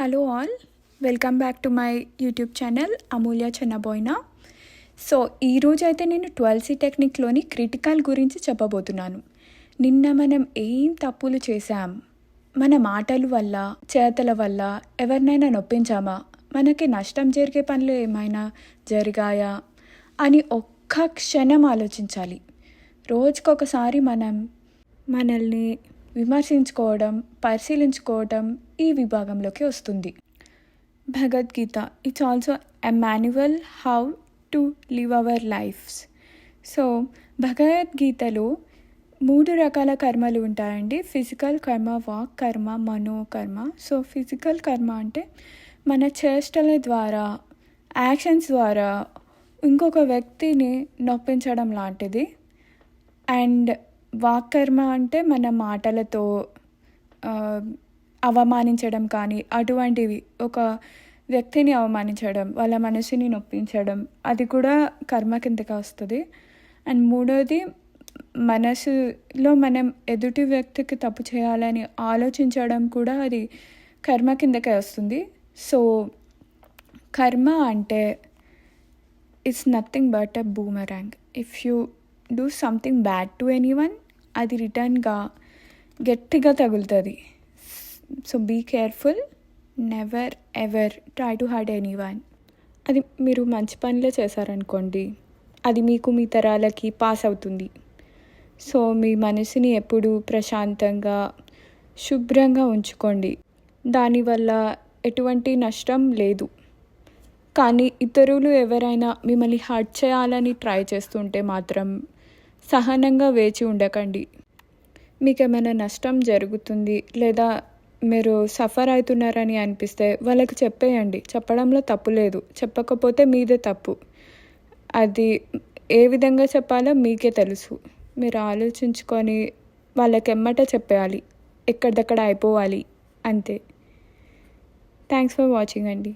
Hello all, welcome back to my YouTube channel Amulya Chennaboina. So ఈరోజు అయితే నేను 12C టెక్నిక్లోని క్రిటికల్ గురించి చెప్పబోతున్నాను. నిన్న మనం ఏం తప్పులు చేశాం, మన మాటల వల్ల చేతల వల్ల ఎవరినైనా నొప్పించామా, మనకి నష్టం జరిగే పనులు ఏమైనా జరిగాయా అని ఒక్క క్షణం ఆలోచించాలి. రోజుకొకసారి మనం మనల్ని విమర్శించుకోవడం, పరిశీలించుకోవడం ఈ విభాగంలోకి వస్తుంది. Bhagavad Gita it's also a manual how to live our lifes. So భగవద్గీతలో 3 రకాల కర్మలు ఉంటాయండి. ఫిజికల్ కర్మ, వాక్ కర్మ, మనోకర్మ. సో ఫిజికల్ కర్మ అంటే మన చేష్టల ద్వారా, యాక్షన్స్ ద్వారా ఇంకొక వ్యక్తిని నొప్పించడం లాంటిది. అండ్ వాక్కర్మ అంటే మన మాటలతో అవమానించడం కానీ అటువంటివి, ఒక వ్యక్తిని అవమానించడం, వాళ్ళ మనసుని నొప్పించడం, అది కూడా కర్మ కిందకి వస్తుంది. అండ్ మూడోది, మనసులో మనం ఎదుటి వ్యక్తికి తప్పు చేయాలని ఆలోచించడం కూడా అది కర్మ కిందకే వస్తుంది. సో కర్మ అంటే it's nothing but a boomerang. If you do something bad to anyone, అది రిటర్న్గా గట్టిగా తగులుతుంది. So be careful, never ever try to hurt anyone. అది మీరు మంచి పనిలో చేశారనుకోండి, అది మీకు మీ తరాలకి పాస్ అవుతుంది. సో మీ మనసుని ఎప్పుడూ ప్రశాంతంగా, శుభ్రంగా ఉంచుకోండి. దానివల్ల ఎటువంటి నష్టం లేదు. కానీ ఇతరులు ఎవరైనా మిమ్మల్ని హర్ట్ చేయాలని ట్రై చేస్తుంటే మాత్రం సహనంగా వేచి ఉండకండి. మీకు ఏమైనా నష్టం జరుగుతుంది లేదా మీరు సఫర్ అవుతున్నారని అనిపిస్తే వాళ్ళకి చెప్పేయండి. చెప్పడంలో తప్పు లేదు, చెప్పకపోతే మీదే తప్పు. అది ఏ విధంగా చెప్పాలో మీకే తెలుసు. మీరు ఆలోచించుకొని వాళ్ళకి ఎమ్మట చెప్పేయాలి, ఎక్కడిదక్కడ అయిపోవాలి, అంతే. థ్యాంక్స్ ఫర్ వాచింగ్ అండి.